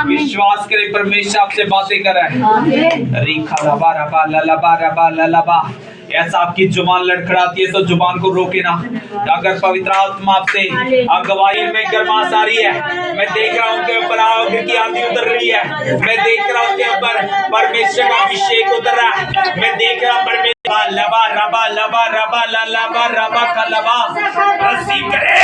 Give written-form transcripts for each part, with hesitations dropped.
विश्वास करे परमेश्वर आपसे बातें कर रहा है। रीखा लबा रबा ललबा रबा ललबा। ऐसा आपकी जुबान लड़खड़ाती है तो जुबान को रोके ना। अगर पवित्र आत्मा आपसे अगुवाई में गर्माश आ रही है, मैं देख रहा हूँ के ऊपर आग की आंधी उतर रही है, मैं देख रहा हूँ के ऊपर परमेश्वर का अभिषेक उतर रहा है, मैं देख रहा हूँ परमेश्वर लबा रबा लबा रबा ललबा रबा का लबा रसीद करे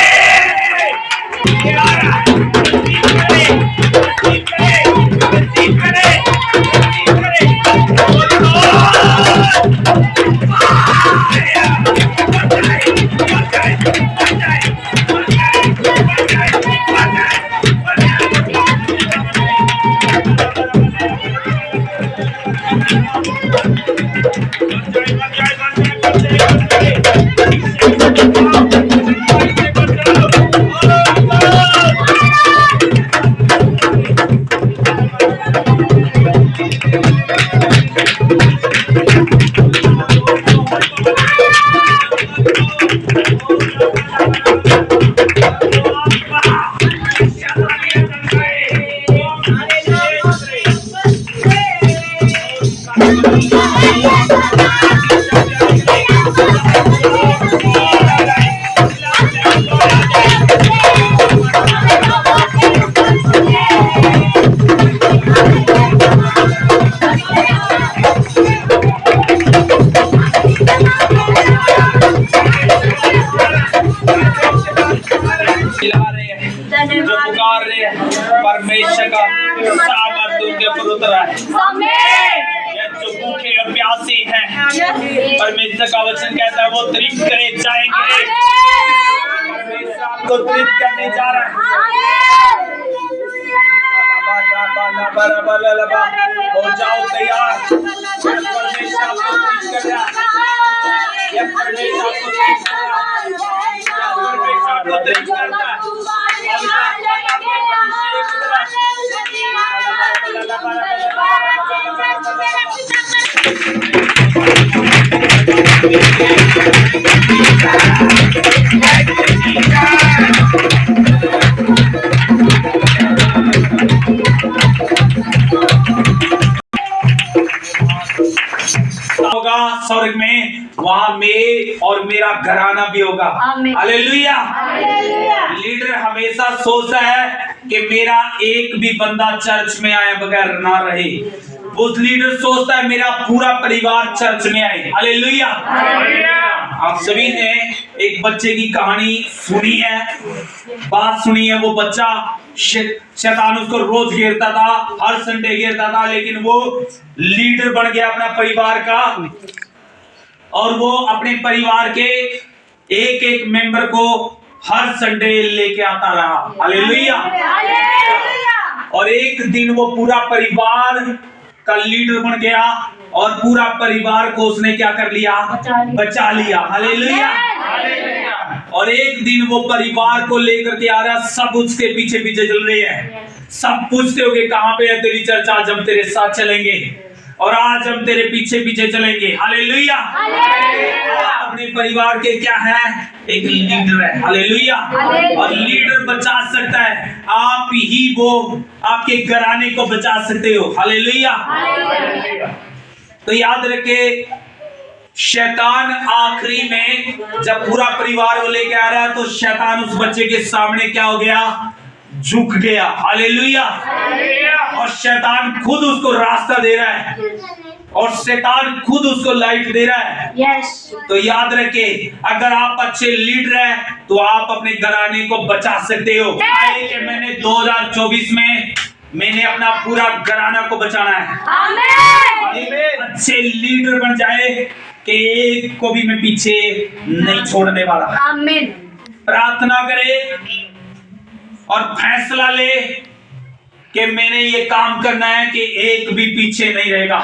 परमेश्वर का सामर्थ उनके ऊपर उतरा है। जो भूखे और प्यासे हैं, परमेश्वर का वचन कहता है वो तृप्त करे जाएंगे। परमेश्वर आपको तृप्त करने जा रहा है। हो जाओ तैयार। परमेश्वर आपको तृप्त कर रहा है। परमेश्वर आपको तृप्त कर रहा है। परमेश्वर आपको तृप्त करता है। होगा स्वर्ग में, वहां मैं और मेरा घराना भी होगा। हालेलुया। लीडर हमेशा सोचता है कि मेरा एक भी बंदा चर्च में आए बगैर ना रहे। उस लीडर सोचता है मेरा पूरा परिवार चर्च में आए। हालेलुया। आप सभी ने एक बच्चे की कहानी सुनी है, बात सुनी है। वो बच्चा शैतान उसको रोज घेरता था, हर संडे घेरता था, लेकिन वो लीडर बन गया अपना परिवार का, और वो अपने परिवार के एक एक मेंबर को हर संडे लेके आता रहा। हालेलुया। और एक दिन वो पूरा परिवार का लीडर बन गया और पूरा परिवार को उसने क्या कर लिया? बचा लिया। हालेलुया। और एक दिन वो परिवार को लेकर के आ रहा, सब उसके पीछे पीछे चल रहे हैं। सब पूछते होंगे कहां पे है तेरी चर्च, आज हम तेरे साथ चलेंगे और आज हम तेरे पीछे पीछे चलेंगे। हालेलुया। अपने परिवार के क्या है? एक लीडर है। हालेलुया। और लीडर बचा सकता है, आप ही वो आपके घराने को बचा सकते हो। हालेलुया। तो याद रखे, शैतान आखिरी में जब पूरा परिवार को लेके आ रहा है तो शैतान उस बच्चे के सामने क्या हो गया? झुक गया। हालेलुया। और शैतान खुद उसको रास्ता दे रहा है और शैतान खुद उसको लाइट दे रहा है। तो याद रखे, अगर आप अच्छे लीडर हैं तो आप अपने घराने को बचा सकते हो। कि मैंने 2024 में मैंने अपना पूरा घराना को बचाना है। आमीन। अच्छे लीडर बन जाए कि एक को भी मैं पीछे नहीं छोड़ने वाला। आमीन। प्रार्थना करे और फैसला ले कि मैंने ये काम करना है कि एक भी पीछे नहीं रहेगा।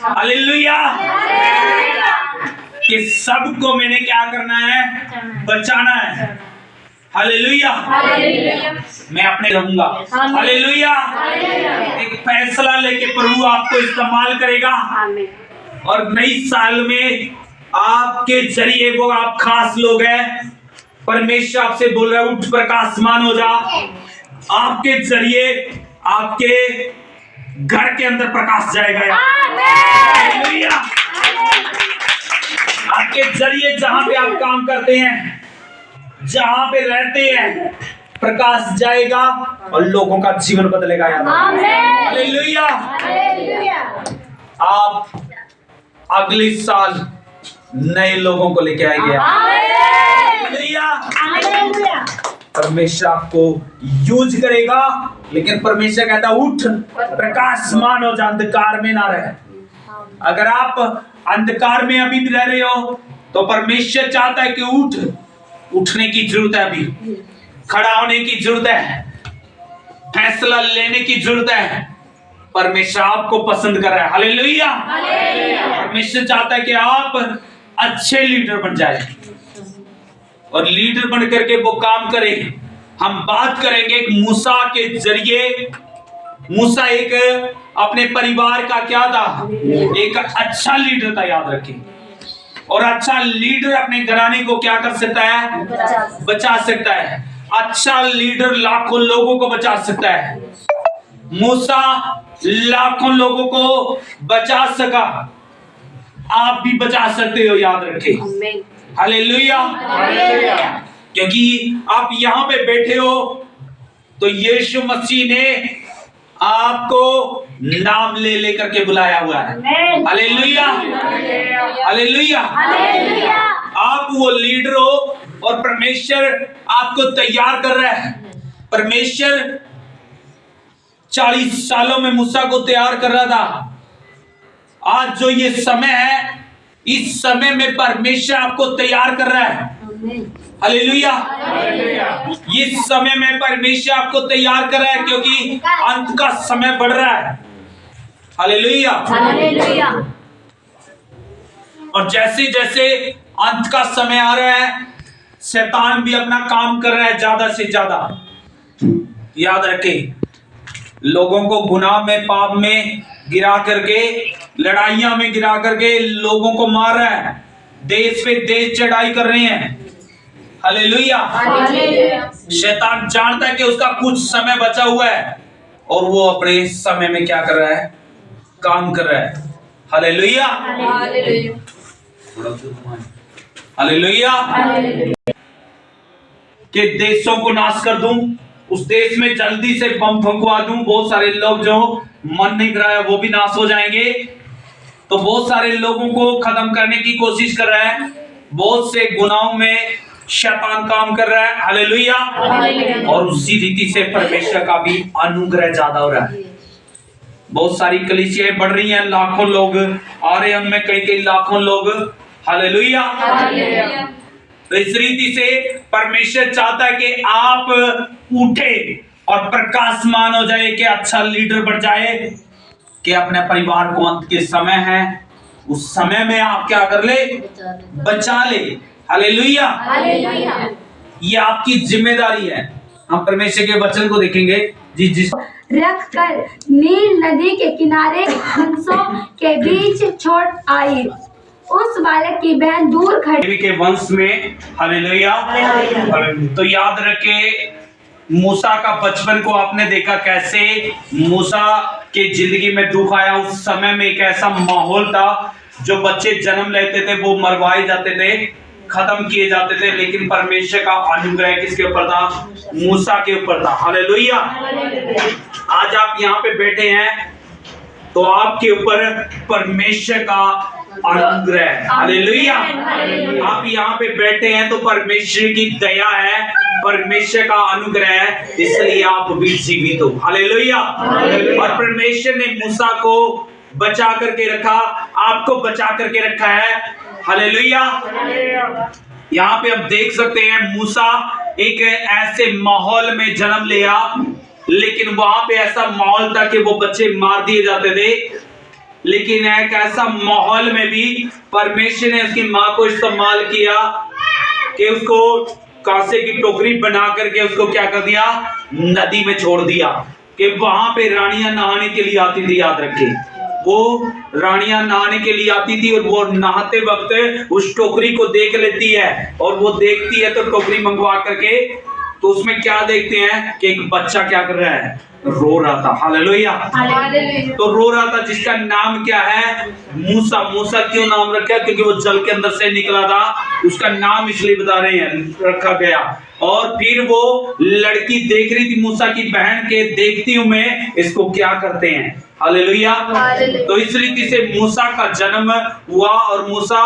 हालेलुया। कि सबको मैंने क्या करना है? बचाना है। हालेलुया। मैं अपने रहूंगा। हालेलुया। एक फैसला लेके प्रभु आपको इस्तेमाल करेगा और नई साल में आपके जरिए वो आप खास लोग हैं। परमेश्वर आपसे बोल रहा है, उठ प्रकाशमान हो जा। आपके जरिए आपके घर के अंदर प्रकाश जाएगा। हालेलुया। आपके जरिए जहां पे आप काम करते हैं, जहां पे रहते हैं, प्रकाश जाएगा और लोगों का जीवन बदलेगा। हालेलुया। आप अगले साल नए लोगों को लेके आएंगे। हालेलुया। परमेश्वर आपको यूज करेगा, लेकिन परमेश्वर कहता उठ प्रकाशमान हो जा, अंधकार में ना रहे। अगर आप अंधकार में अभी भी रह रहे हो तो परमेश्वर चाहता है कि उठने की जरूरत है, अभी खड़ा होने की जरूरत है, फैसला लेने की जरूरत है। परमेश्वर आपको पसंद कर रहा है। हालेलुया। परमेश्वर चाहता है कि आप अच्छे लीडर बन जाए और लीडर बन करके वो काम करें। हम बात करेंगे एक मूसा के जरिए। मूसा एक अपने परिवार का क्या था? एक अच्छा लीडर था। याद रखें, और अच्छा लीडर अपने घराने को क्या कर सकता है? बचा सकता है। अच्छा लीडर लाखों लोगों को बचा सकता है। मूसा लाखों लोगों को बचा सका, आप भी बचा सकते हो। याद रखें। हालेलुया। क्योंकि आप यहां पे बैठे हो तो यीशु मसीह ने आपको नाम ले लेकर के बुलाया हुआ है। हालेलुया। हालेलुया। आप वो लीडर हो और परमेश्वर आपको तैयार कर रहा है। परमेश्वर 40 सालों में मूसा को तैयार कर रहा था। आज जो ये समय है, इस समय में परमेश्वर आपको तैयार कर रहा है। हालेलुया। इस समय में परमेश्वर आपको तैयार कर रहा है, क्योंकि अंत का समय बढ़ रहा है। हालेलुया। और जैसे जैसे अंत का समय आ रहा है, शैतान भी अपना काम कर रहा है ज्यादा से ज्यादा। याद रखें, लोगों को गुनाह में, पाप में गिरा करके, लड़ाइयां में गिरा करके लोगों को मार रहा है। देश पे देश चढ़ाई कर रहे हैं। हालेलुया। शैतान जानता है कि उसका कुछ समय बचा हुआ है और वो अपने समय में क्या कर रहा है? काम कर रहा है। Hallelujah, hallelujah. कि देशों को नाश कर दूं, उस देश में जल्दी से बम फंकवा दूं, बहुत सारे लोग जो मन नहीं कर रहा है वो भी नाश हो जाएंगे। तो बहुत सारे लोगों को खत्म करने की कोशिश कर रहा है, बहुत से गुनाहों में शैतान काम कर रहा है। हालेलुया। और उसी रीति से परमेश्वर का भी अनुग्रह ज्यादा हो रहा है। बहुत सारी कलीसियाएं बढ़ रही हैं, लाखों लोग आ रहे हैं, उनमें कई कई लाखों लोग। हालेलुया। तो इस रीति से परमेश्वर चाहता है कि आप उठे और प्रकाशमान हो जाए, कि अच्छा लीडर बन जाए, कि अपने परिवार को अंत के समय है उस समय में आप क्या कर ले, बचा ले। हालेलुया। ये आपकी जिम्मेदारी है। हम परमेश्वर के वचन को देखेंगे जी। जिस रख कर नील नदी के किनारे हंसों के बीच छोड़ आई, उस बालक की बहन दूर खड़ी के वंश में। हालेलुया। तो याद रखे, मूसा का बचपन को आपने देखा, कैसे मूसा के जिंदगी में दुख आया। उस समय में एक ऐसा माहौल था, जो बच्चे जन्म लेते थे वो मरवाए जाते थे, खत्म किए जाते थे, लेकिन परमेश्वर का अनुग्रह किसके ऊपर था? मूसा के ऊपर था। हालेलुया। आज आप यहाँ पे बैठे हैं तो आपके ऊपर परमेश्वर का अनुग्रह। हालेलुया। आप यहाँ पे बैठे हैं तो परमेश्वर की दया है, परमेश्वर का अनुग्रह है, इसलिए आप भी जीवित हो। हालेलुया। और परमेश्वर ने मूसा को बचा करके रखा, आपको बचा करके रखा है। हालेलुया। यहाँ पे आप देख सकते हैं, मूसा एक ऐसे माहौल में जन्म लिया, लेकिन वहां पे ऐसा माहौल था कि वो बच्चे मार दिए जाते थे। लेकिन एक ऐसा माहौल में भी परमेश्वर ने उसकी माँ को इस्तेमाल किया कि उसको कांसे की टोकरी बना करके उसको क्या कर दिया, नदी में छोड़ दिया। कि वहां पे रानियां नहाने के लिए आती थी। याद रखें, वो रानियां नहाने के लिए आती थी और वो नहाते वक्त उस टोकरी को देख लेती है, और वो देखती है तो टोकरी मंगवा करके, तो उसमें क्या देखते हैं कि एक बच्चा क्या कर रहा है, रो रहा था। हालेलुया। तो रो रहा था, जिसका नाम क्या है, मूसा। मूसा क्यों नाम रखा? क्योंकि वो जल के अंदर से निकला था, उसका नाम इसलिए बता रहे हैं रखा गया। और फिर वो लड़की देख रही थी मूसा की बहन के, देखती हूं मैं इसको क्या करते हैं। हालेलुया। तो इस रीति से मूसा का जन्म हुआ, और मूसा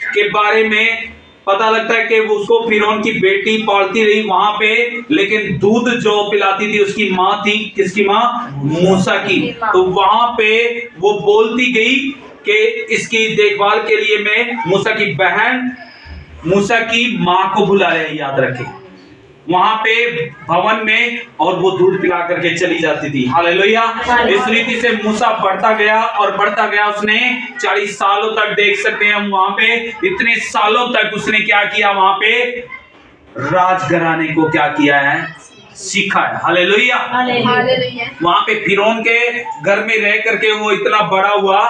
के बारे में पता लगता है कि वो उसको फिरौन की बेटी पालती रही वहां पे, लेकिन दूध जो पिलाती थी उसकी माँ थी। किसकी माँ? मूसा की। तो वहां पे वो बोलती गई कि इसकी देखभाल के लिए मैं मूसा की बहन, मूसा की माँ को बुलाया। याद रखें, वहां पे भवन में, और वो दूध पिला करके चली जाती थी। हालेलुया। इस रीति से मूसा बढ़ता गया और बढ़ता गया। उसने 40 सालों तक, देख सकते हैं हम वहां पे, इतने सालों तक उसने क्या किया, वहां पे राज घराने को क्या किया है, सीखा है। हालेलुया। वहां पे फिरौन के घर में रह करके वो इतना बड़ा हुआ,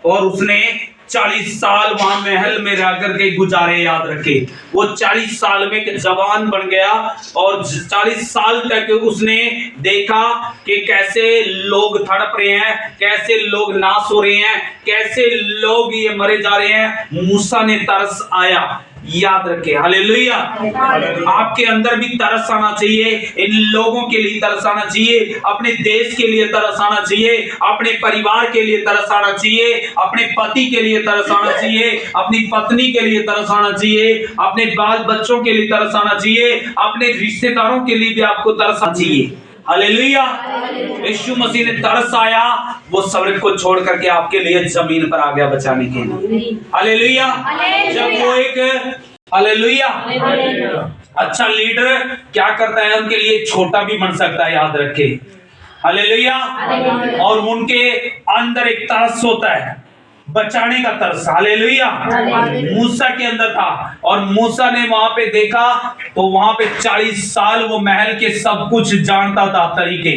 और उसने 40 साल वहां महल में रह करके गुजारे। याद रखे, वो 40 साल में जवान बन गया, और 40 साल तक उसने देखा कि कैसे लोग तड़प रहे हैं, कैसे लोग नाश हो रहे हैं, कैसे लोग ये मरे जा रहे हैं। मूसा ने तरस आया। याद रखे। हालेलुया। आपके अंदर भी तरस आना चाहिए, इन लोगों के लिए तरस आना चाहिए, अपने देश के लिए तरस आना चाहिए, अपने परिवार के लिए तरस आना चाहिए, अपने पति के लिए तरस आना चाहिए, अपनी पत्नी के लिए तरस आना चाहिए, अपने बाल बच्चों के लिए तरस आना चाहिए, अपने रिश्तेदारों के लिए भी आपको तरस आना चाहिए। हालेलुया। यीशु मसीह ने तरस आया, वो स्वर्ग को छोड़ करके आपके लिए जमीन पर आ गया बचाने के लिए। हालेलुया। जब वो एक, हालेलुया, अच्छा लीडर क्या करता है, उनके लिए छोटा भी बन सकता है। याद रखे। हालेलुया। और उनके अंदर एक तरस होता है, बचाने का तरस। हालेलुया। मूसा के अंदर था, और मूसा ने वहां पे देखा, तो वहां पे 40 साल वो महल के सब कुछ जानता था तरीके।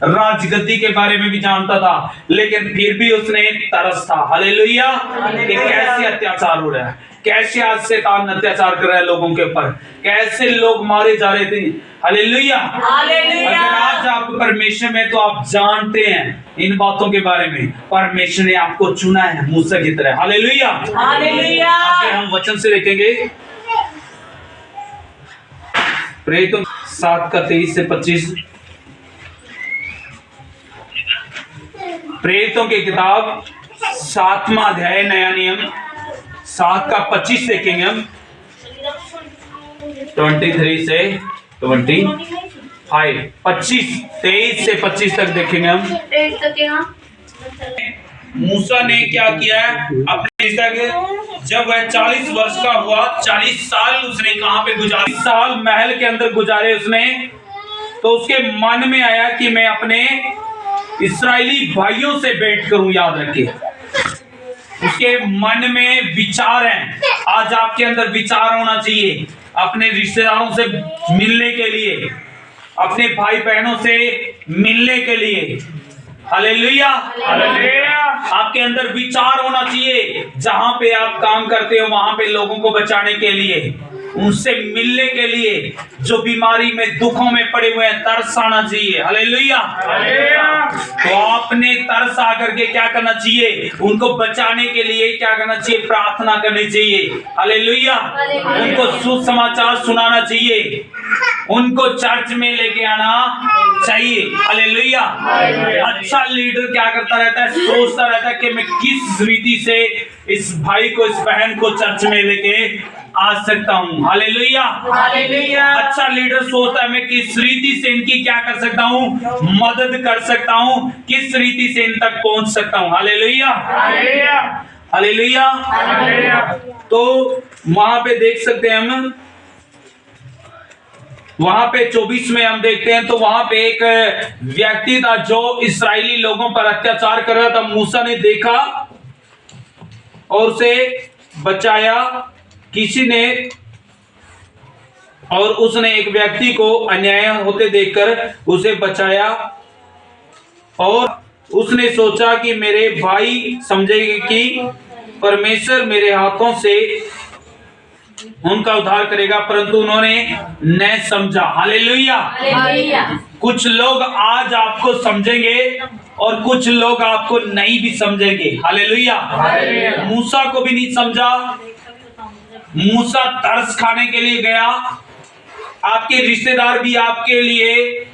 राजगद्दी के बारे में भी जानता था, लेकिन फिर भी उसने तरस था, हालेलुया, कि कैसे अत्याचार हो रहा है, कैसे आज शैतान अत्याचार कर रहा है लोगों के ऊपर, कैसे लोग मारे जा रहे थे, हालेलुया। अगर आज आप परमेश्वर में, तो आप जानते हैं इन बातों के बारे में, परमेश्वर ने आपको चुना है मूसा की तरह, हालेलुया। आगे हम वचन से देखेंगे, प्रेरितों 7:23-25, प्रेरितों की किताब 7वां अध्याय नया नियम 7:25 देखेंगे हम, 23 से 25, 23 से 25 तक देखेंगे हम। मूसा ने क्या किया अपने जब वह 40 वर्ष का हुआ, 40 साल उसने कहां पे गुजारे, 40 साल महल के अंदर गुजारे उसने, तो उसके मन में आया कि मैं अपने इस्राएली भाइयों से भेंट करूं। याद रखिए, उसके मन में विचार हैं। आज आपके अंदर विचार होना चाहिए अपने रिश्तेदारों से मिलने के लिए, अपने भाई बहनों से मिलने के लिए, हालेलुया। आपके अंदर विचार होना चाहिए, जहां पे आप काम करते हो वहां पे लोगों को बचाने के लिए, उनसे मिलने के लिए, जो बीमारी में दुखों में पड़े हुए हैं, तरस आना चाहिए, हालेलुया। तो आपने तरस आकर के क्या करना चाहिए, उनको बचाने के लिए क्या करना चाहिए, प्रार्थना करनी चाहिए, हालेलुया। उनको सुसमाचार सुनाना चाहिए, उनको चर्च में लेके आना चाहिए, हालेलुया। अच्छा लीडर क्या करता रहता है, सोचता रहता है कि मैं किस रीति से इस भाई को, इस बहन को चर्च में लेके आ सकता हूँ, हालेलुया। अच्छा लीडर सोचता है मैं किस रीति से इनकी क्या कर सकता हूँ, मदद कर सकता हूँ, किस रीति से इन तक पहुंच सकता हूँ, हालेलुया, हालेलुया। तो वहां पे देख सकते हैं हम, वहां पे 24 में हम देखते हैं, तो वहां पे एक व्यक्ति था जो इस्राएली लोगों पर अत्याचार कर रहा था। मूसा ने देखा और उसे बचाया किसी ने, और उसने एक व्यक्ति को अन्याय होते देखकर उसे बचाया, और उसने सोचा कि मेरे भाई समझेंगे कि परमेश्वर मेरे हाथों से उनका उद्धार करेगा, परंतु उन्होंने न समझा, हालेलुया। कुछ लोग आज आपको समझेंगे और कुछ लोग आपको नहीं भी समझेंगे, हालेलुया। मूसा को भी नहीं समझा, मूसा तरस खाने के लिए गया, आपके रिश्तेदार भी आपके लिए,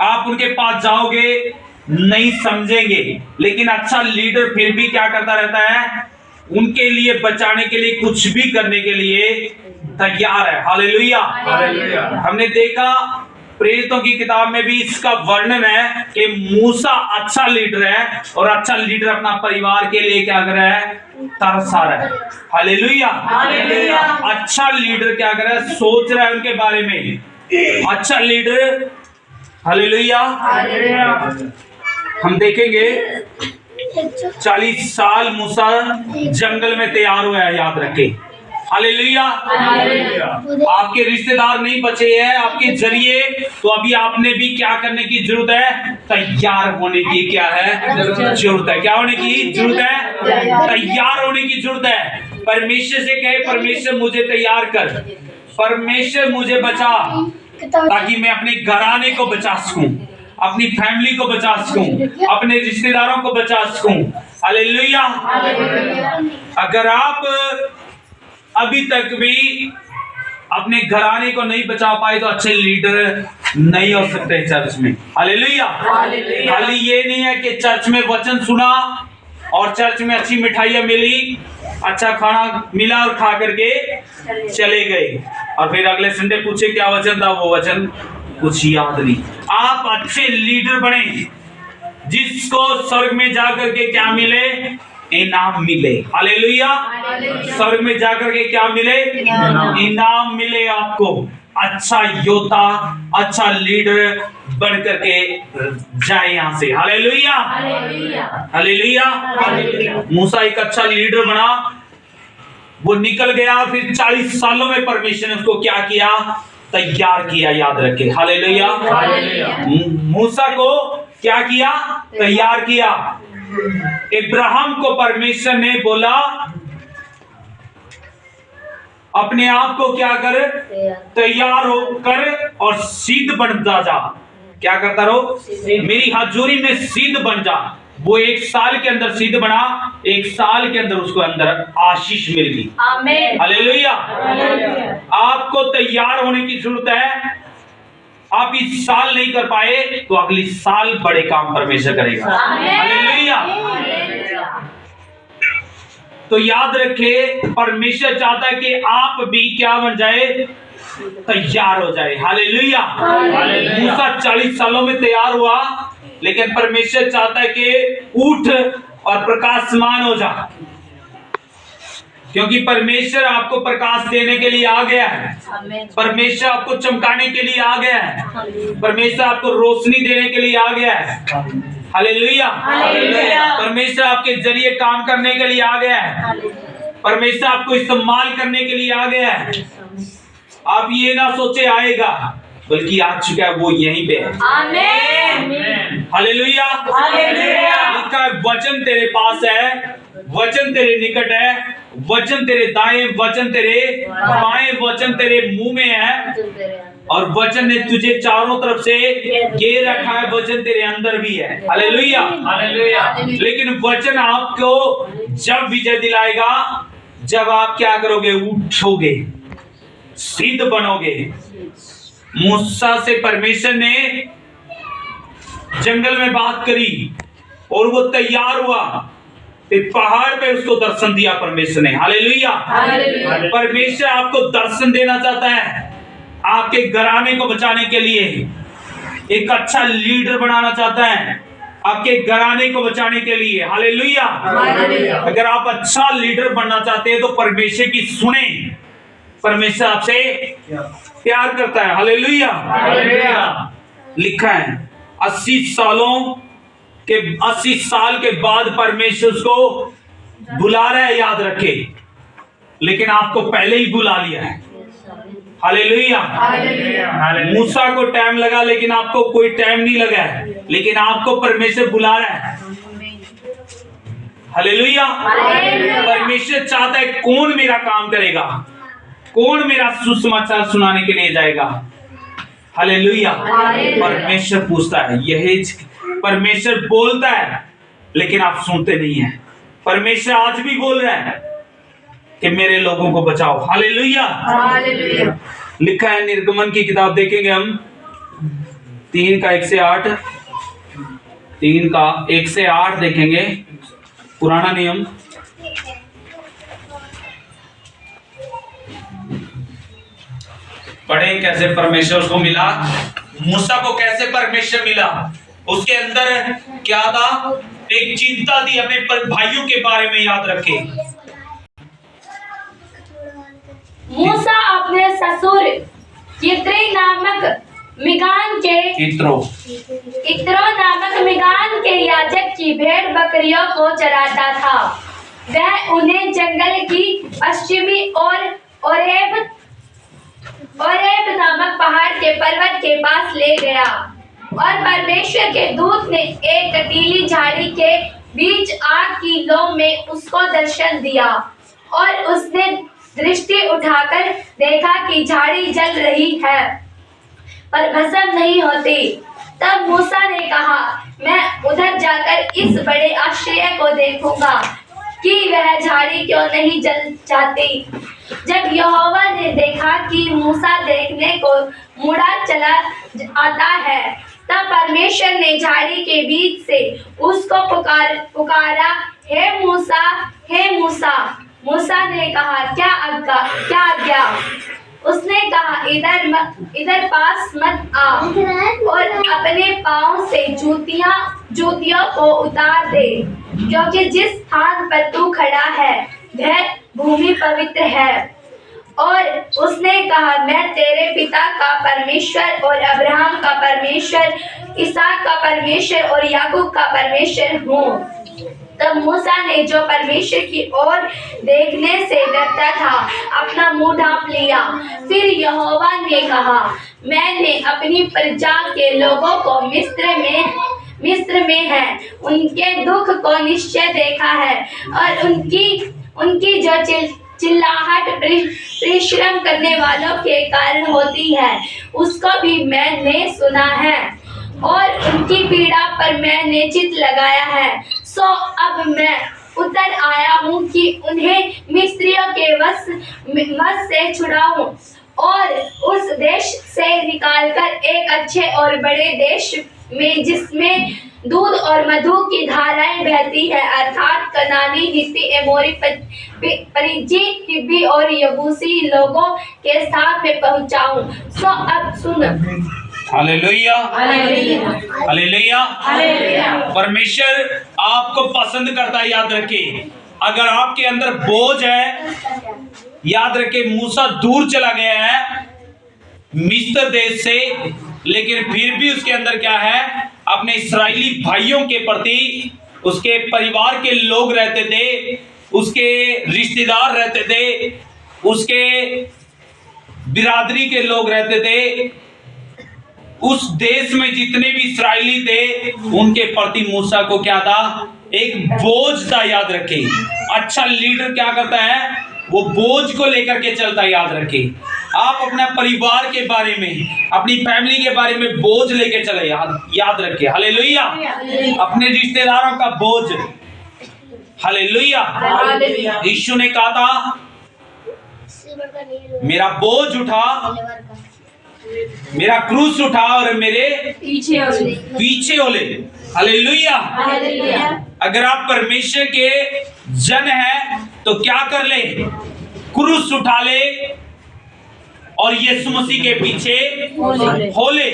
आप उनके पास जाओगे नहीं समझेंगे, लेकिन अच्छा लीडर फिर भी क्या करता रहता है, उनके लिए बचाने के लिए, कुछ भी करने के लिए तैयार है, हालेलुया। हमने देखा प्रेरितों की किताब में भी इसका वर्णन है कि मूसा अच्छा लीडर है, और अच्छा लीडर अपना परिवार के लिए क्या कर रहा है, तरसा रहा है, हालेलुया। अच्छा लीडर क्या कर रहा है, सोच रहा है उनके बारे में, अच्छा लीडर, हालेलुया। हम देखेंगे 40 साल मूसा जंगल में तैयार हुआ है, याद रखे, हालेलुया। आपके रिश्तेदार नहीं बचे हैं आपके जरिए, तो अभी आपने भी क्या करने की जरूरत है, तैयार होने की क्या है, जरूरत है। क्या होने की जरूरत है, तैयार होने की जरूरत है। परमेश्वर से कहे, परमेश्वर मुझे तैयार कर, परमेश्वर मुझे बचा, ताकि मैं अपने घराने को बचा सकूं, अपनी फैमिली को बचा सकूं, अपने रिश्तेदारों को बचा सकूं, हालेलुया। अगर आप अभी तक भी अपने घराने को नहीं बचा पाए, तो अच्छे लीडर नहीं हो सकते चर्च में, हालेलुया। खाली ये नहीं है कि चर्च में वचन सुना और चर्च में अच्छी मिठाइयां मिली, अच्छा खाना मिला और खा करके चले गए, और फिर अगले संडे पूछे क्या वचन था, वो वचन कुछ याद नहीं। आप अच्छे लीडर बने, जिसको स्वर्ग में जाकर के क्या मिले, इनाम मिले, हालेलुया। स्वर्ग में जाकर के क्या मिले, इनाम मिले आपको। अच्छा योद्धा, अच्छा लीडर बन करके जाए यहां से, हालेलुया, हालेलुया। मूसा एक अच्छा लीडर बना, वो निकल गया, फिर 40 सालों में परमेश्वर ने उसको क्या किया, तैयार किया, याद रखे। हालेलुया। मूसा को क्या किया? तैयार किया। इब्राहिम को परमेश्वर ने बोला अपने आप को क्या कर? तैयार हो कर और सिद्ध बनता जा। क्या करता रहो? मेरी हजूरी में सिद्ध बन जा। वो 1 साल के अंदर सिद्ध बना, 1 साल के अंदर उसको अंदर आशीष मिल गई। आमीन। हालेलुया। आपको तैयार होने की जरूरत है। आप इस साल नहीं कर पाए तो अगली साल बड़े काम परमेश्वर करेगा। हालेलुया। तो याद रखे, परमेश्वर चाहता है कि आप भी क्या बन जाए? तैयार हो जाए। हालेलुया। मूसा 40 सालों में तैयार हुआ, लेकिन परमेश्वर चाहता है कि उठ और प्रकाशमान हो जा, क्योंकि परमेश्वर आपको प्रकाश देने के लिए आ गया है। परमेश्वर आपको चमकाने के लिए आ गया है। परमेश्वर आपको रोशनी देने के लिए आ गया है। हालेलुया। परमेश्वर आपके जरिए काम करने के लिए आ गया है। परमेश्वर आपको इस्तेमाल करने के लिए आ गया है। आप ये ना सोचे आएगा, बल्कि आ चुका है, वो यहीं पे है। आमीन। हालेलुया। लिखा है वचन तेरे पास है, वचन तेरे निकट है, वचन तेरे दाएं, वचन तेरे बाएं, वचन तेरे मुंह में है, और वचन ने तुझे चारों तरफ से घेर रखा है। वचन तेरे अंदर भी है। हालेलुया। लेकिन वचन आपको जब विजय दिलाएगा, जब आप क्या करोगे? उठोगे, सिद्ध बनोगे। मूसा से परमेश्वर ने जंगल में बात करी और वो तैयार हुआ, फिर पहाड़ पे उसको दर्शन दिया परमेश्वर ने। हालेलुया। परमेश्वर आपको दर्शन देना चाहता है, आपके घराने को बचाने के लिए एक अच्छा लीडर बनाना चाहता है, आपके घराने को बचाने के लिए। हालेलुया। अगर आप अच्छा लीडर बनना चाहते हैं तो परमेश्वर की सुने। परमेश्वर आपसे प्यार करता है। हालेलुया। लिखा है 80 साल के बाद परमेश्वर उसको बुला रहा है, याद रखे, लेकिन आपको पहले ही बुला लिया है। हालेलुया। मूसा को टाइम लगा, लेकिन आपको कोई टाइम नहीं लगा है, लेकिन आपको परमेश्वर बुला रहा है। हालेलुया। परमेश्वर चाहता है कौन मेरा काम करेगा, कौन मेरा सुसमाचार सुनाने के लिए जाएगा। हालेलुया। परमेश्वर पूछता है, यही परमेश्वर बोलता है, लेकिन आप सुनते नहीं है। परमेश्वर आज भी बोल रहा है कि मेरे लोगों को बचाओ। हालेलुया। लिखा है निर्गमन की किताब, देखेंगे हम 3 का 1 से 8, 3 का 1 से 8 देखेंगे। पुराना नियम पढ़े, कैसे परमेश्वर को मिला, मूसा को कैसे परमेश्वर मिला, उसके अंदर क्या था? एक चिंता थी अपने भाइयों के बारे में, याद रखे। मूसा अपने ससुर यित्रो नामक मिगान के याजक की भेड़ बकरियों को चराता था। वह उन्हें जंगल की पश्चिमी ओरेब नामक पहाड़ के पर्वत के पास ले गया, और परमेश्वर के दूत ने एक कटीली झाड़ी के बीच आग की लौ में उसको दर्शन दिया, और उसने दृष्टि उठाकर देखा कि झाड़ी जल रही है पर भस्म नहीं होती। तब मूसा ने कहा, मैं उधर जाकर इस बड़े आश्चर्य को देखूंगा कि वह झाड़ी क्यों नहीं जल जाती। जब यहोवा ने देखा कि मूसा देखने को मुड़ा चला आता है, तब परमेश्वर ने झाड़ी के बीच से उसको पुकारा, हे मूसा, हे मूसा। मूसा ने कहा, क्या आज्ञा? उसने कहा, इधर पास मत आ, और अपने पांव से जूतियों को उतार दे, क्योंकि जिस स्थान पर तू खड़ा है वह भूमि पवित्र है। और उसने कहा, मैं तेरे पिता का परमेश्वर और अब्राहम का परमेश्वर, इसहाक का परमेश्वर और याकूब का परमेश्वर हूँ। तब मूसा ने, जो परमेश्वर की ओर देखने से डरता था, अपना मुंह ढांप लिया। फिर यहोवा ने कहा, मैंने अपनी प्रजा के लोगों को मिस्र में है उनके दुख को निश्चय देखा है, और उनकी जो चिल्लाहट परिश्रम करने वालों के कारण होती है, उसको भी मैंने सुना है, और उनकी पीड़ा पर मैंने चित्त लगाया है। सो अब मैं उतर आया हूँ कि उन्हें मिस्रियों के वश से छुड़ाऊं और उस देश से निकालकर एक अच्छे और बड़े देश में, जिसमें दूध और मधु की धाराएं बहती है, अर्थात कनानी, हित्ती, एमोरी, परिज्जी, हिब्बी और यबूसी लोगों के साथ में पहुंचाऊं। सो अब सुन। Hallelujah, hallelujah. परमेश्वर आपको पसंद करता है, याद रखिए। अगर आपके अंदर बोझ है, याद रखिए, मूसा दूर चला गया है मिस्र देश से, लेकिन फिर भी उसके अंदर क्या है, अपने इस्राएली भाइयों के प्रति, उसके परिवार के लोग रहते थे, उसके रिश्तेदार रहते थे, उसके बिरादरी के लोग रहते थे, उस देश में जितने भी इस्राएली थे उनके प्रति मूसा को क्या था, एक बोझ था। याद रखें, अच्छा लीडर क्या करता है, वो बोझ को लेकर के चलता है। याद रखें, आप अपने परिवार के बारे में, अपनी फैमिली के बारे में बोझ लेके चले, याद रखें। हालेलुया। अपने रिश्तेदारों का बोझ, हालेलुया। यीशु ने कहा था, मेरा बोझ उठा, मेरा क्रूस उठा और मेरे पीछे हो ले। हालेलुया। अगर आप परमेश्वर के जन हैं तो क्या कर ले, क्रूस उठा ले और यीशु मसीह के पीछे हो ले।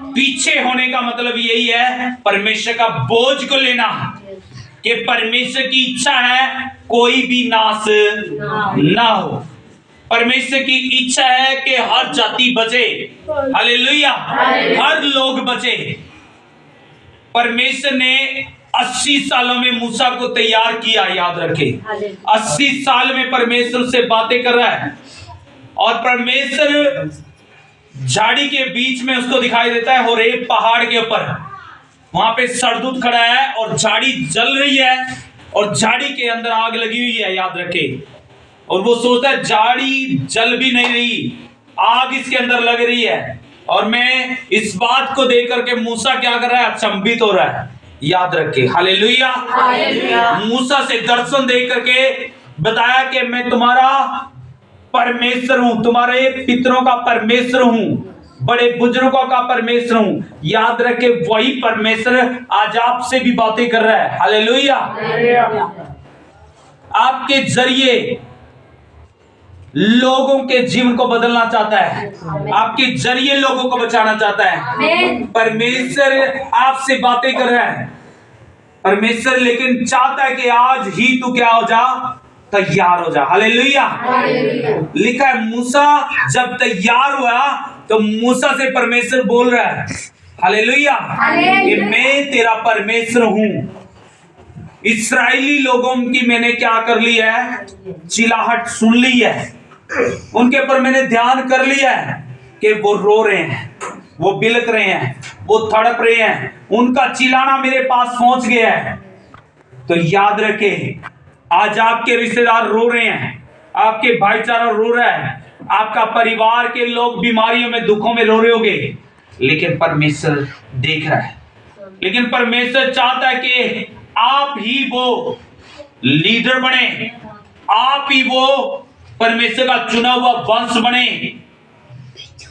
पीछे होने का मतलब यही है, परमेश्वर का बोझ को लेना, कि परमेश्वर की इच्छा है कोई भी नाश ना हो। परमेश्वर की इच्छा है कि हर जाति बचे। हालेलुया, हर लोग बचे। परमेश्वर ने 80 सालों में मूसा को तैयार किया। याद रखे, 80 साल में परमेश्वर से बातें कर रहा है, और परमेश्वर झाड़ी के बीच में उसको दिखाई देता है, होरेब पहाड़ के ऊपर। वहां पे सरदूत खड़ा है और झाड़ी जल रही है, और झाड़ी के अंदर आग लगी हुई है। याद रखे, और वो सोचता है झाड़ी जल भी नहीं रही, आग इसके अंदर लग रही है। और मैं इस बात को देख करके मूसा क्या कर रहा है, अचंभित हो रहा है। याद रखे, हालेलुया। मूसा से दर्शन देख करके बताया कि मैं तुम्हारा परमेश्वर हूं, तुम्हारे पितरों का परमेश्वर हूं, बड़े बुजुर्गों का परमेश्वर हूं। याद रखे, वही परमेश्वर आज आपसे भी बातें कर रहा है। हालेलुया। आपके जरिए लोगों के जीवन को बदलना चाहता है, आपके जरिए लोगों को बचाना चाहता है। परमेश्वर आपसे बातें कर रहा है परमेश्वर, लेकिन चाहता है कि आज ही तू क्या हो जा, तैयार हो जा। हालेलुया। लिखा है, मूसा जब तैयार हुआ तो मूसा से परमेश्वर बोल रहा है, हालेलुया, कि मैं तेरा परमेश्वर हूं। इस्राएली लोगों की मैंने क्या कर ली है, चिल्लाहट सुन ली है, उनके ऊपर मैंने ध्यान कर लिया है कि वो रो रहे हैं, वो बिलक रहे हैं, वो तड़प रहे हैं, उनका चिल्लाना मेरे पास पहुंच गया है। तो याद रखे, आज आपके रिश्तेदार रो रहे हैं, आपके भाईचारा रो रहा है, आपका परिवार के लोग बीमारियों में, दुखों में रो रहे होंगे, लेकिन परमेश्वर देख रहा है। लेकिन परमेश्वर चाहता है कि आप ही वो लीडर बने, आप ही वो परमेश्वर का चुना हुआ वंश बने,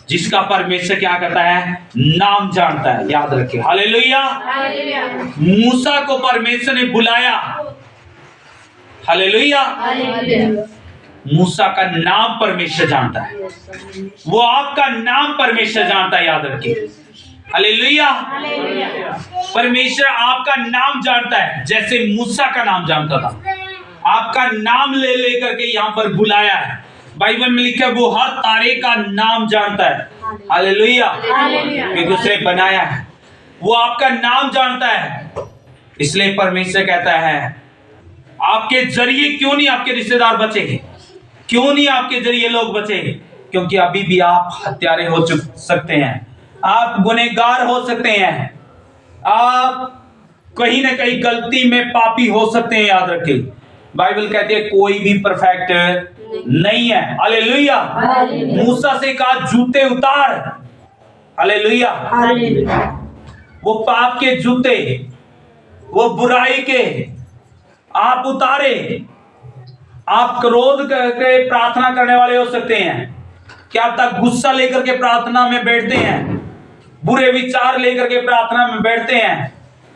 जिसका परमेश्वर क्या करता है, नाम जानता है। याद रखें, हालेलुया। मूसा को परमेश्वर ने बुलाया, हालेलुया। मूसा का नाम परमेश्वर जानता है, वो आपका नाम परमेश्वर जानता है। याद रखें, हालेलुया। परमेश्वर आपका नाम जानता है, जैसे मूसा का नाम जानता था। आपका नाम ले लेकर के यहाँ पर बुलाया है। बाइबल में लिखा है, वो हर तारे का नाम जानता है। हालेलुया। एक दूसरे बनाया है, वो आपका नाम जानता है। इसलिए परमेश्वर कहता है आपके जरिए क्यों नहीं आपके रिश्तेदार बचे, क्यों नहीं आपके जरिए लोग बचे, क्योंकि अभी भी आप हत्यारे हो सकते हैं, आप गुनहगार हो सकते हैं, आप कहीं ना कहीं गलती में पापी हो सकते हैं। याद रखें, बाइबल कहती है कोई भी परफेक्ट नहीं है। हालेलुया। मूसा से कहा जूते उतार। हालेलुया। वो पाप के जूते, वो बुराई के आप उतारे। आप क्रोध करके प्रार्थना करने वाले हो सकते हैं, क्या आप तक गुस्सा लेकर के प्रार्थना में बैठते हैं, बुरे विचार लेकर के प्रार्थना में बैठते हैं,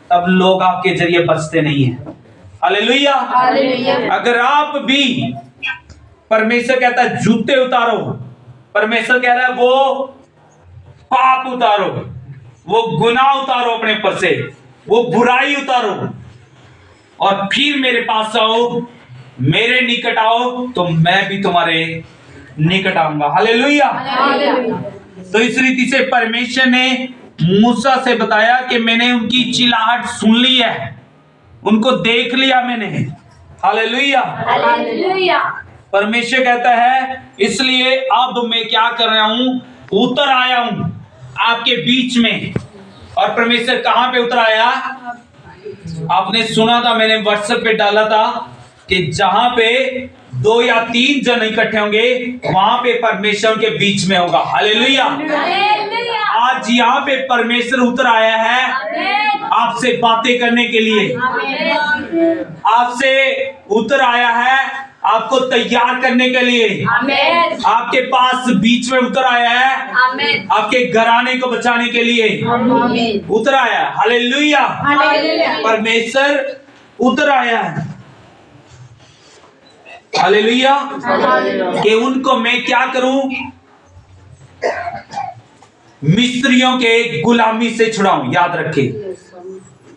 तब लोग आपके जरिए बचते नहीं हैं। हालेलुया। अगर आप भी, परमेश्वर कहता है जूते उतारो, परमेश्वर कह रहा है वो पाप उतारो, वो गुनाह उतारो अपने पर से, वो बुराई उतारो और फिर मेरे पास आओ, मेरे निकट आओ, तो मैं भी तुम्हारे निकट आऊंगा। हालेलुया। तो इस रीति से परमेश्वर ने मूसा से बताया कि मैंने उनकी चिल्लाहट सुन ली है, उनको देख लिया मैंने। हालेलुया। परमेश्वर कहता है इसलिए अब मैं क्या कर रहा हूं, उतर आया हूं आपके बीच में। और परमेश्वर कहां पे उतर आया? आपने सुना था, मैंने व्हाट्सएप पे डाला था कि जहां पे 2 या 3 जन इकट्ठे होंगे वहां पे परमेश्वर के बीच में होगा। हालेलुया। आज यहाँ पे परमेश्वर उतर आया है आपसे बातें करने के लिए, आपसे उतर आया है आपको तैयार करने के लिए, आपके पास बीच में उतर आया है आपके घराने को बचाने के लिए उतर आया। हालेलुया। परमेश्वर उतर आया है। हालेलुया। कि उनको मैं क्या करूं, मिस्त्रियों के गुलामी से छुड़ाऊं। याद रखें,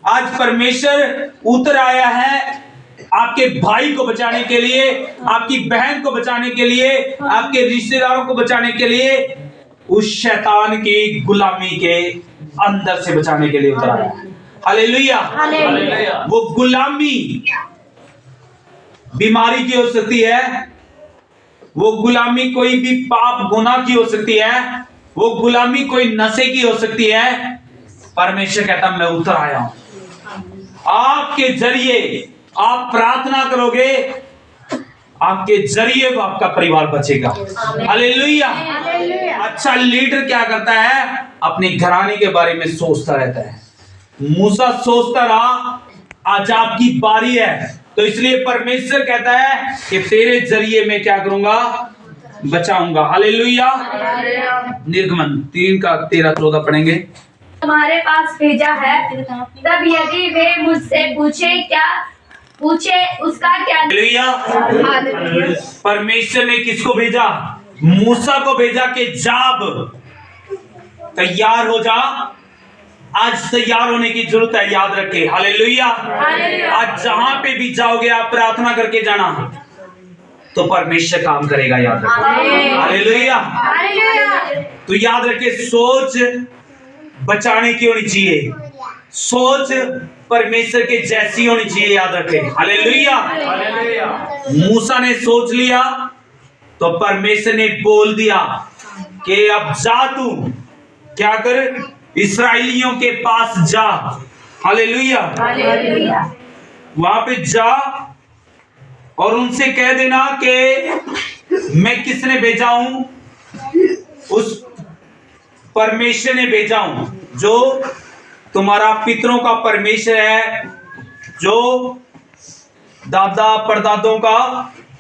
आज परमेश्वर उतर आया है आपके भाई को बचाने के लिए, आपकी बहन को बचाने के लिए, आपके रिश्तेदारों को बचाने के लिए, उस शैतान की गुलामी के अंदर से बचाने के लिए उतर आया। हालेलुया। वो गुलामी बीमारी की हो सकती है, वो गुलामी कोई भी पाप गुनाह की हो सकती है, वो गुलामी कोई नशे की हो सकती है। परमेश्वर कहता मैं उतर आया हूं आपके जरिए। आप प्रार्थना करोगे, आपके जरिए वो आपका परिवार बचेगा। हालेलुया। अच्छा लीडर क्या करता है, अपने घराने के बारे में सोचता रहता है। मूसा सोचता रहा आज आपकी बारी है, तो इसलिए परमेश्वर कहता है कि तेरे जरिए मैं क्या करूंगा, बचाऊंगा। हालेलुया। निर्गमन 3 का 13-14 पढ़ेंगे। तुम्हारे पास भेजा है, तब यदि वे मुझसे पूछे उसका क्या। हालेलुया। परमेश्वर ने किसको भेजा? मूसा को भेजा कि जाब तैयार हो जा। आज तैयार होने की जरूरत है, याद रखे। हालेलुया। आज जहां पे भी जाओगे आप प्रार्थना करके जाना, तो परमेश्वर काम करेगा। याद रखे। हालेलुया। तो याद रखे, सोच बचाने की होनी चाहिए, सोच परमेश्वर के जैसी होनी चाहिए। याद रखे। हालेलुया। मूसा ने सोच लिया तो परमेश्वर ने बोल दिया कि अब जा, तू क्या कर, इस्राएलियों के पास जा। हालेलुया। वहां पे जा और उनसे कह देना कि मैं किसने भेजा हूं, उस परमेश्वर ने भेजा हूं जो तुम्हारा पितरों का परमेश्वर है, जो दादा परदादों का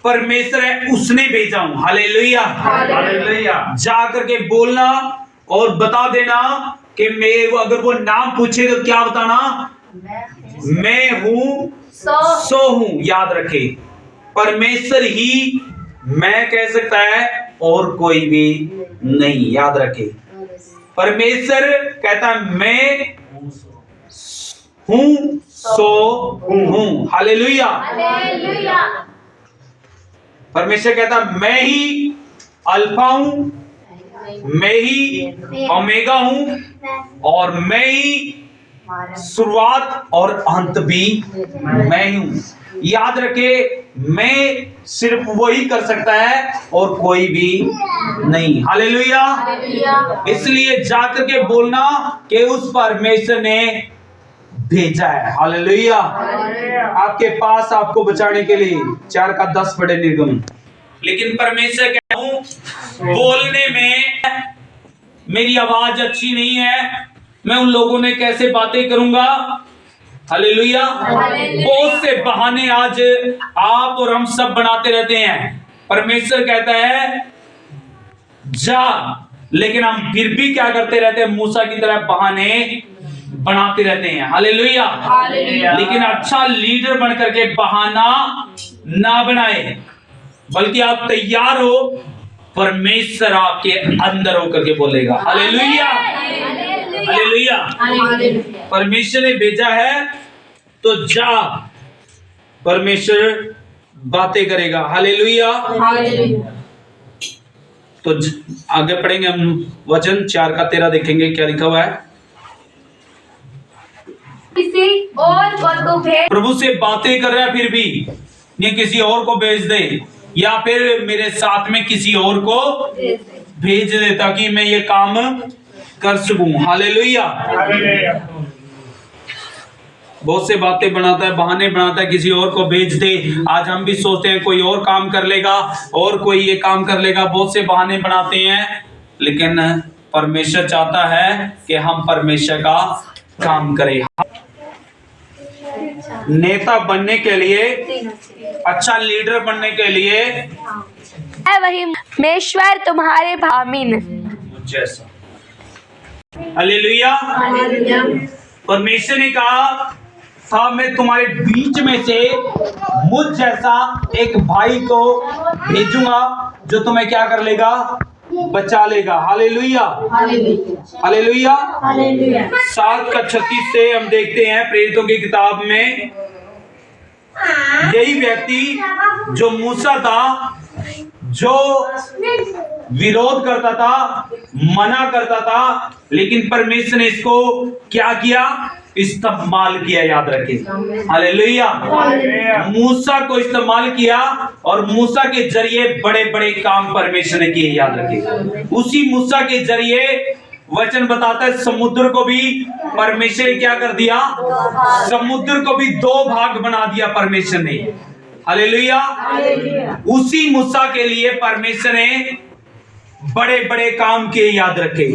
परमेश्वर है, उसने भेजा हूं। हालेलुया। जा करके बोलना और बता देना कि मैं, अगर वो नाम पूछे तो क्या बताना, मैं हूं सो हूं। याद रखे, परमेश्वर ही मैं कह सकता है और कोई भी नहीं। याद रखे, परमेश्वर कहता मैं हूं सो हूं। हालेलुया। परमेश्वर कहता मैं ही अल्फा हूं, मैं ही ओमेगा हूं और मैं ही शुरुआत और अंत भी मैं ही हूं। याद रखे, मैं सिर्फ वही कर सकता है और कोई भी नहीं। हालेलुया। इसलिए जाकर के बोलना कि उस परमेश्वर ने भेजा है। हालेलुया। आपके पास आपको बचाने के लिए 4:10 पढ़े निर्गम। लेकिन परमेश्वर कहता हूं, बोलने में मेरी आवाज अच्छी नहीं है, मैं उन लोगों ने कैसे बातें करूंगा। हालेलुया। बहुत से बहाने आज आप और हम सब बनाते रहते हैं। परमेश्वर कहता है जा, लेकिन हम फिर भी क्या करते रहते हैं, मूसा की तरह बहाने बनाते रहते हैं। हालेलुया। लेकिन अच्छा लीडर बन करके बहाना ना बनाए, बल्कि आप तैयार हो, परमेश्वर आपके अंदर होकर के बोलेगा। हालेलुया। हालेलुया। परमेश्वर ने भेजा है तो जा, परमेश्वर बातें करेगा। हालेलुया। तो आगे पढ़ेंगे हम वचन 4:13 देखेंगे क्या लिखा हुआ है। किसी और को तो भेज, प्रभु से बातें कर रहा है फिर भी ये किसी और को भेज दे, या फिर मेरे साथ में किसी और को भेज दे ताकि मैं ये काम कर सकूं। हालेलुया। बहुत से बातें बनाता है, बहाने बनाता है, किसी और को भेज दे। आज हम भी सोचते हैं कोई और काम कर लेगा और कोई ये काम कर लेगा, बहुत से बहाने बनाते हैं। लेकिन परमेश्वर चाहता है कि हम परमेश्वर का काम करें। नेता बनने के लिए, अच्छा लीडर बनने के लिए वही परमेश्वर तुम्हारे आमीन। जैसा। हालेलुया। परमेश्वर ने कहा था मैं तुम्हारे बीच में से मुझ जैसा एक भाई को भेजूंगा जो तुम्हें क्या कर लेगा, बचा लेगा। हालेलुया। हालेलुया। 7:36 से हम देखते हैं प्रेरितों की किताब में, यही व्यक्ति जो मूसा था, जो विरोध करता था, मना करता था, लेकिन परमेश्वर ने इसको क्या किया, इस्तेमाल किया। याद रखें। हालेलुया। मूसा को इस्तेमाल किया और मूसा के जरिए बड़े बड़े काम परमेश्वर ने किए। याद रखें। उसी मूसा के जरिए वचन बताता है समुद्र को भी परमेश्वर ने क्या कर दिया, समुद्र को भी 2 भाग बना दिया परमेश्वर ने। हालेलुया। उसी मूसा के लिए परमेश्वर ने बड़े बड़े काम किए। याद रखे,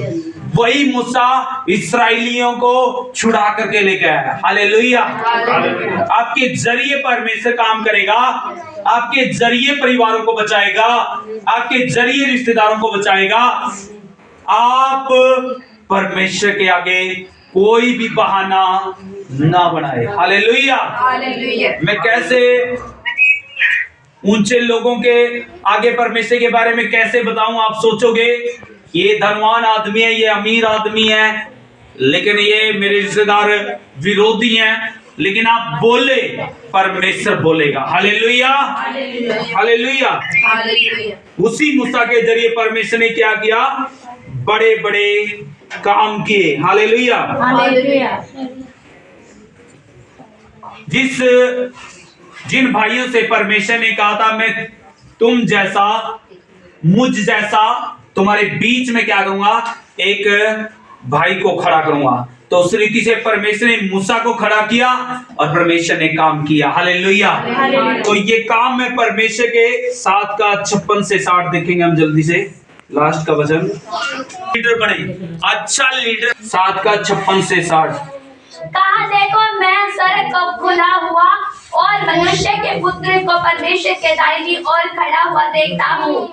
वही मूसा इस्राएलियों को छुड़ा करके लेके आया। हालेलुया। आपके जरिए परमेश्वर काम करेगा, आपके जरिए परिवारों को बचाएगा, आपके जरिए रिश्तेदारों को बचाएगा। आप परमेश्वर के आगे कोई भी बहाना ना बनाए। हालेलुया। मैं कैसे ऊंचे लोगों के आगे परमेश्वर के बारे में कैसे बताऊं। आप सोचोगे ये धनवान आदमी है, ये अमीर आदमी है, लेकिन ये मेरे रिश्तेदार विरोधी हैं। लेकिन आप बोले, परमेश्वर बोलेगा। हालेलुया। हालेलुया। उसी मूसा के जरिए परमेश्वर ने क्या किया, बड़े बड़े काम किए। हालेलुया। जिन भाइयों से परमेश्वर ने कहा था मैं तुम जैसा, मुझ जैसा तुम्हारे बीच में क्या करूंगा, एक भाई को खड़ा करूंगा, तो उस रीति से परमेश्वर ने मूसा को खड़ा किया और परमेश्वर ने काम किया। हालेलुया। तो ये काम में परमेश्वर के 7:56 से 60 देखेंगे हम जल्दी से, लास्ट का वचन। लीडर बने, अच्छा लीडर। 7:56 से 60। कहा देखो मैं स्वर्ग को खुला हुआ और मनुष्य के पुत्र को परमेश्वर के दाहिनी ओर खड़ा हुआ देखता हूँ।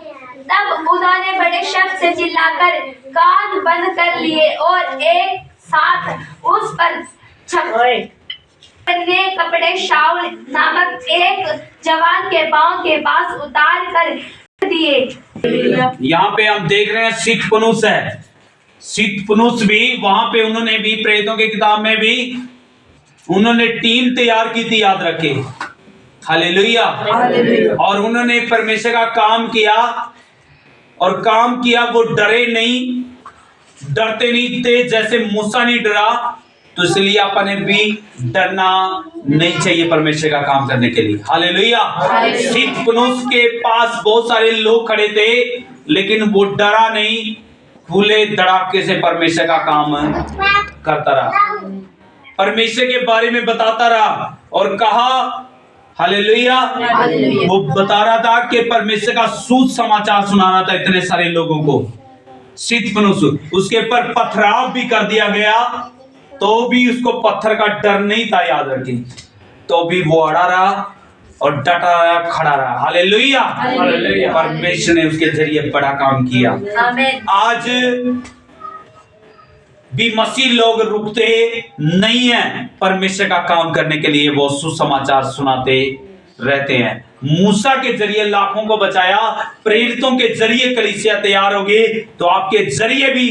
तब उन्होंने बड़े शब्द से चिल्लाकर कान बंद कर लिए और एक साथ उस पर छपने कपड़े शाऊल नामक एक जवान के पांव के पास उतार कर दिए। यहाँ पे हम देख रहे हैं सितफनुस है। सितफनुस भी वहां पे उन्होंने भी प्रेरितों की किताब में भी उन्होंने टीम तैयार की थी। याद रखे। हालेलुया। और उन्होंने परमेश्वर का काम किया और काम किया, वो डरे नहीं, डरते नहीं थे जैसे मूसा नहीं डरा, तो इसलिए अपने भी डरना नहीं चाहिए परमेश्वर का काम करने के लिए। हालेलुया। स्तिफनुस के पास बहुत सारे लोग खड़े थे, लेकिन वो डरा नहीं, खुले धड़ाके से परमेश्वर का काम करता रहा, परमेश्वर के बारे में बताता रहा और कहा हालेलुया। वो बता रहा था कि परमेश्वर का सुसमाचार सुना रहा था इतने सारे लोगों को। स्तिफनुस, उसके ऊपर पथराव भी कर दिया गया, तो भी उसको पत्थर का डर नहीं था, याद रखिए, तो भी वो अड़ा रहा और डटा रहा, खड़ा रहा। हालेलुया। परमेश्वर ने उसके जरिए बड़ा काम किया। आज भी मसीह लोग रुकते नहीं हैं परमेश्वर का काम करने के लिए, वो सुसमाचार सुनाते रहते हैं। मूसा के जरिए लाखों को बचाया, प्रेरितों के जरिए कलीसिया तैयार होगी, तो आपके जरिए भी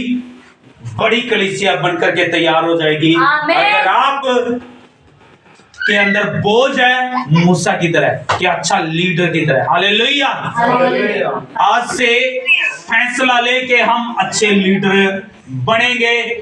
बड़ी कलीसिया बनकर के तैयार हो जाएगी। अगर आप के अंदर बोझ है मूसा की तरह, कि अच्छा लीडर की तरह। हालेलुया। आज से फैसला ले के हम अच्छे लीडर बनेंगे।